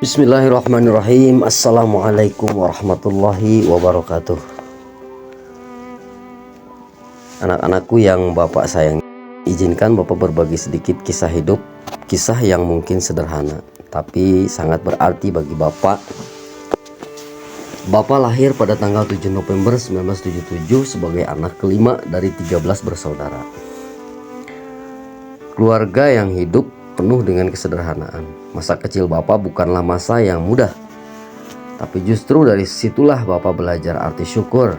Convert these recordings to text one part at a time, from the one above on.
Bismillahirrahmanirrahim. Assalamualaikum warahmatullahi wabarakatuh. Anak-anakku yang Bapak sayang, izinkan Bapak berbagi sedikit kisah hidup. Kisah yang mungkin sederhana, tapi sangat berarti bagi Bapak. Bapak lahir pada tanggal 7 November 1977 sebagai anak kelima dari 13 bersaudara. Keluarga yang hidup penuh dengan kesederhanaan. Masa kecil Bapak bukanlah masa yang mudah, tapi justru dari situlah Bapak belajar arti syukur,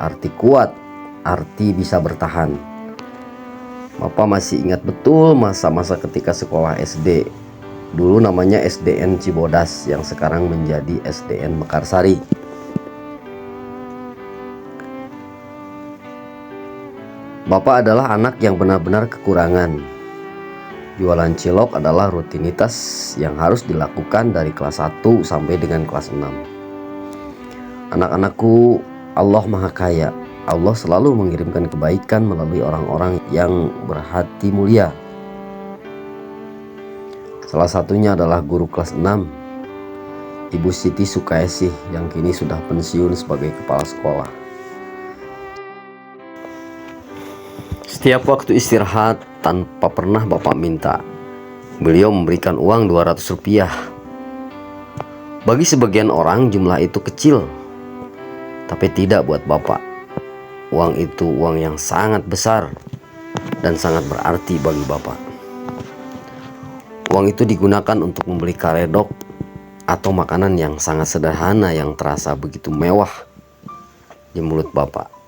arti kuat, arti bisa bertahan. Bapak masih ingat betul masa-masa ketika sekolah SD. Dulu namanya SDN Cibodas, yang sekarang menjadi SDN Mekarsari. Bapak adalah anak yang benar-benar kekurangan. Jualan cilok adalah rutinitas yang harus dilakukan dari kelas 1 sampai dengan kelas 6. Anak-anakku, Allah Maha Kaya. Allah selalu mengirimkan kebaikan melalui orang-orang yang berhati mulia. Salah satunya adalah guru kelas 6, Ibu Siti Sukaesih, yang kini sudah pensiun sebagai kepala sekolah. Setiap waktu istirahat, tanpa pernah Bapak minta, beliau memberikan uang 200 rupiah. Bagi sebagian orang jumlah itu kecil, tapi tidak buat Bapak. Uang itu uang yang sangat besar dan sangat berarti bagi Bapak. Uang itu digunakan untuk membeli karedok atau makanan yang sangat sederhana yang terasa begitu mewah di mulut Bapak.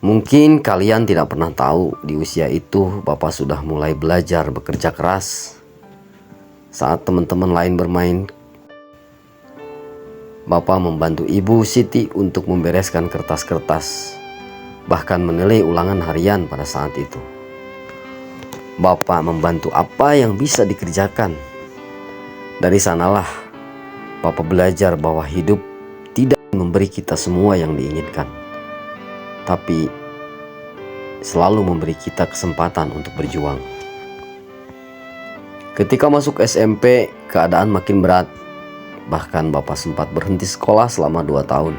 Mungkin kalian tidak pernah tahu, di usia itu Bapak sudah mulai belajar bekerja keras. Saat teman-teman lain bermain, Bapak membantu Ibu Siti untuk membereskan kertas-kertas, bahkan menilai ulangan harian pada saat itu. Bapak membantu apa yang bisa dikerjakan. Dari sanalah Bapak belajar bahwa hidup tidak memberi kita semua yang diinginkan, tapi selalu memberi kita kesempatan untuk berjuang. Ketika masuk SMP, keadaan makin berat. Bahkan Bapak sempat berhenti sekolah selama 2 tahun.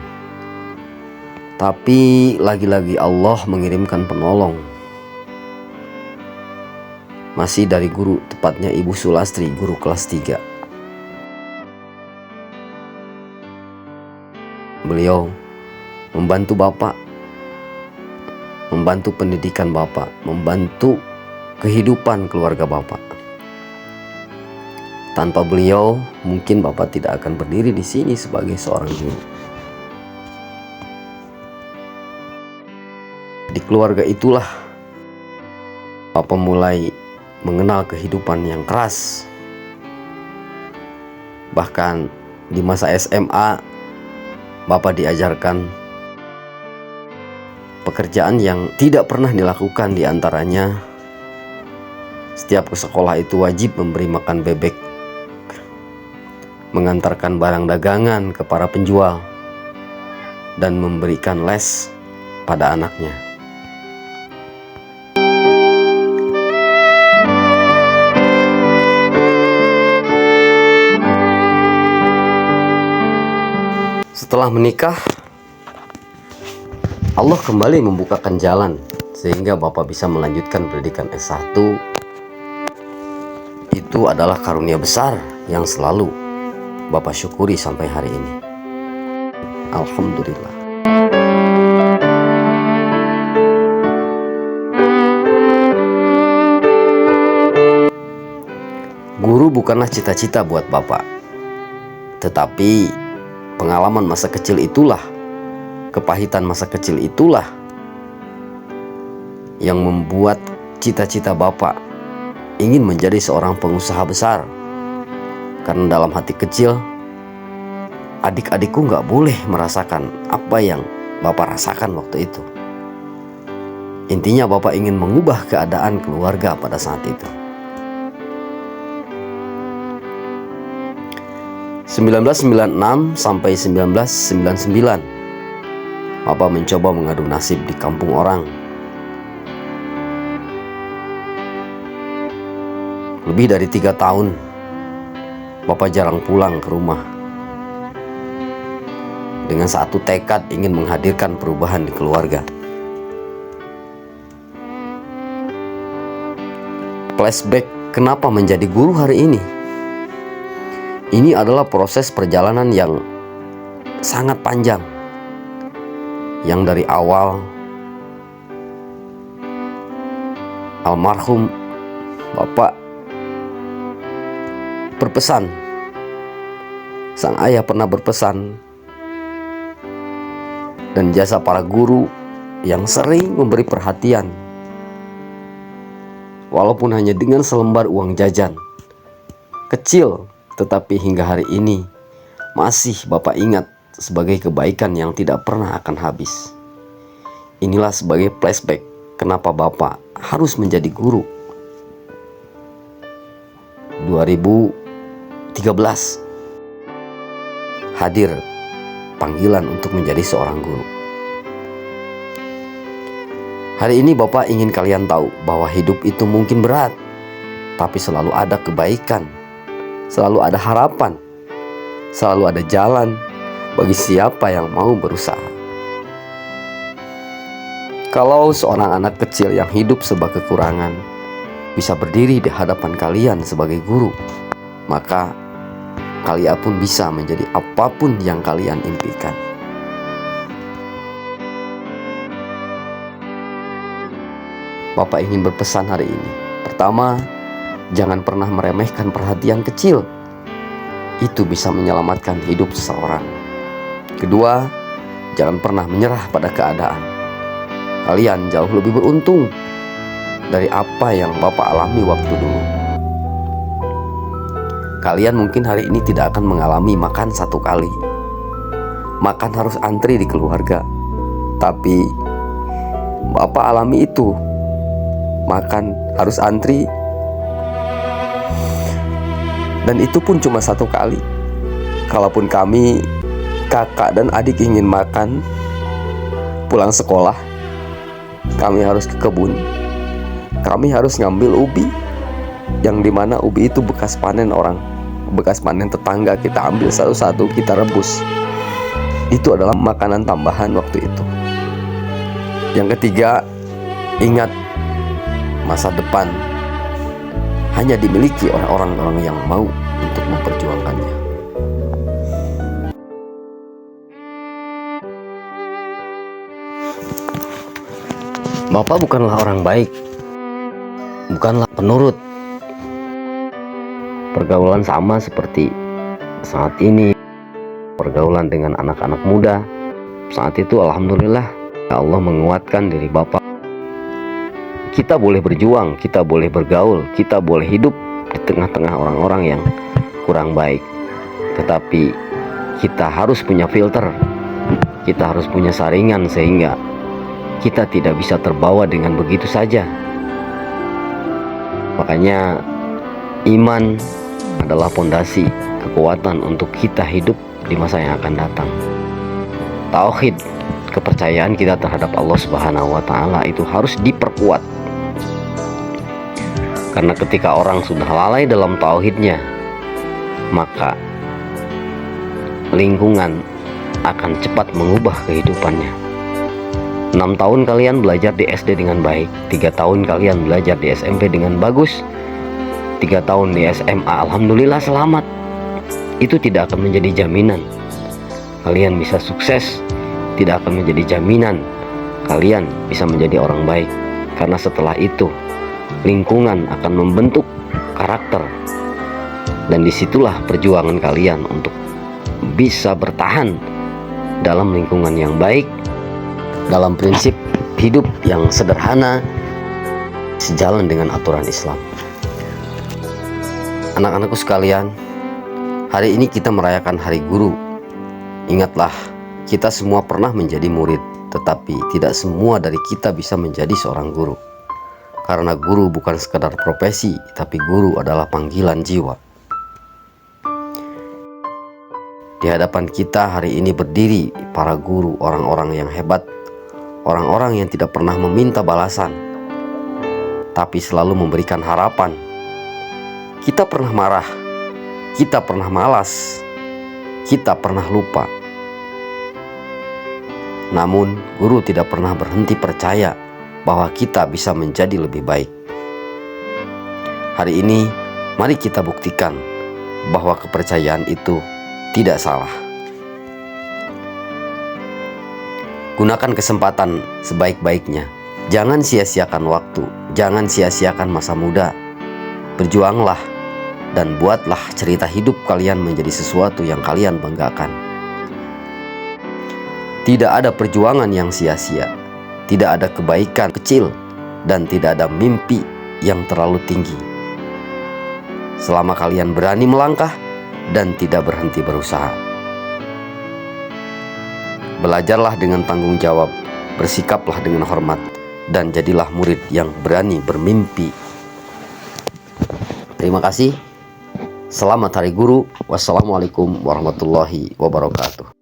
Tapi lagi-lagi Allah mengirimkan penolong. Masih dari guru, tepatnya Ibu Sulastri, guru kelas 3. Beliau membantu Bapak, membantu pendidikan Bapak, membantu kehidupan keluarga Bapak. Tanpa beliau, mungkin Bapak tidak akan berdiri di sini sebagai seorang guru. Di keluarga itulah Bapak mulai mengenal kehidupan yang keras. Bahkan di masa SMA, Bapak diajarkan pekerjaan yang tidak pernah dilakukan. Di antaranya, setiap ke sekolah itu wajib memberi makan bebek, mengantarkan barang dagangan ke para penjual, dan memberikan les pada anaknya. Setelah menikah, Allah kembali membukakan jalan sehingga Bapak bisa melanjutkan pendidikan S1. Itu adalah karunia besar yang selalu Bapak syukuri sampai hari ini. Alhamdulillah. Guru bukanlah cita-cita buat Bapak, tetapi pengalaman masa kecil itulah, kepahitan masa kecil itulah yang membuat cita-cita Bapak ingin menjadi seorang pengusaha besar. Karena dalam hati kecil, adik-adikku gak boleh merasakan apa yang Bapak rasakan waktu itu. Intinya Bapak ingin mengubah keadaan keluarga pada saat itu. 1996 sampai 1999, Bapak mencoba mengadu nasib di kampung orang. Lebih dari 3 tahun Bapak jarang pulang ke rumah, dengan satu tekad ingin menghadirkan perubahan di keluarga. Flashback kenapa menjadi guru hari ini. Ini adalah proses perjalanan yang sangat panjang, yang dari awal almarhum Bapak berpesan, sang ayah pernah berpesan, dan jasa para guru yang sering memberi perhatian, walaupun hanya dengan selembar uang jajan kecil, tetapi hingga hari ini masih Bapak ingat sebagai kebaikan yang tidak pernah akan habis. Inilah sebagai flashback kenapa Bapak harus menjadi guru. 2013 hadir panggilan untuk menjadi seorang guru. Hari ini Bapak ingin kalian tahu bahwa hidup itu mungkin berat, tapi selalu ada kebaikan, selalu ada harapan, selalu ada jalan bagi siapa yang mau berusaha. Kalau seorang anak kecil yang hidup serba kekurangan bisa berdiri di hadapan kalian sebagai guru, maka kalian pun bisa menjadi apapun yang kalian impikan. Bapak ingin berpesan hari ini. Pertama, jangan pernah meremehkan perhatian kecil. Itu bisa menyelamatkan hidup seseorang. Kedua, jangan pernah menyerah pada keadaan. Kalian jauh lebih beruntung dari apa yang Bapak alami waktu dulu. Kalian mungkin hari ini tidak akan mengalami makan satu kali. Makan harus antri di keluarga. Tapi Bapak alami itu. Makan harus antri. Dan itu pun cuma satu kali. Kalaupun kami, kakak dan adik ingin makan pulang sekolah, kami harus ke kebun. Kami harus ngambil ubi, yang dimana ubi itu bekas panen orang, bekas panen tetangga. Kita ambil satu-satu, kita rebus. Itu adalah makanan tambahan waktu itu. Yang ketiga, ingat masa depan hanya dimiliki oleh orang-orang yang mau untuk memperjuangkannya. Bapak bukanlah orang baik, bukanlah penurut. Pergaulan sama seperti saat ini, pergaulan dengan anak-anak muda. Saat itu alhamdulillah Allah menguatkan diri Bapak. Kita boleh berjuang, kita boleh bergaul, kita boleh hidup di tengah-tengah orang-orang yang kurang baik. Tetapi kita harus punya filter, kita harus punya saringan sehingga kita tidak bisa terbawa dengan begitu saja. Makanya iman adalah fondasi kekuatan untuk kita hidup di masa yang akan datang. Tauhid, kepercayaan kita terhadap Allah Subhanahu wa Ta'ala itu harus diperkuat. Karena ketika orang sudah lalai dalam tauhidnya, maka lingkungan akan cepat mengubah kehidupannya. 6 tahun kalian belajar di SD dengan baik, 3 tahun kalian belajar di SMP dengan bagus, 3 tahun di SMA alhamdulillah selamat. Itu tidak akan menjadi jaminan kalian bisa sukses, tidak akan menjadi jaminan kalian bisa menjadi orang baik. Karena setelah itu lingkungan akan membentuk karakter, dan disitulah perjuangan kalian untuk bisa bertahan dalam lingkungan yang baik, dalam prinsip hidup yang sederhana, sejalan dengan aturan Islam. Anak-anakku sekalian, hari ini kita merayakan Hari Guru. Ingatlah, kita semua pernah menjadi murid, tetapi tidak semua dari kita bisa menjadi seorang guru. Karena guru bukan sekadar profesi, tapi guru adalah panggilan jiwa. Di hadapan kita hari ini berdiri para guru, orang-orang yang hebat, orang-orang yang tidak pernah meminta balasan, tapi selalu memberikan harapan, Kita pernah marah, kita pernah malas, kita pernah lupa. Namun, guru tidak pernah berhenti percaya bahwa kita bisa menjadi lebih baik. Hari ini, mari kita buktikan bahwa kepercayaan itu tidak salah. Gunakan kesempatan sebaik-baiknya. Jangan sia-siakan waktu, jangan sia-siakan masa muda. Berjuanglah dan buatlah cerita hidup kalian menjadi sesuatu yang kalian banggakan. Tidak ada perjuangan yang sia-sia, tidak ada kebaikan kecil, dan tidak ada mimpi yang terlalu tinggi. Selama kalian berani melangkah dan tidak berhenti berusaha. Belajarlah dengan tanggung jawab, bersikaplah dengan hormat, dan jadilah murid yang berani bermimpi. Terima kasih. Selamat Hari Guru. Wassalamualaikum warahmatullahi wabarakatuh.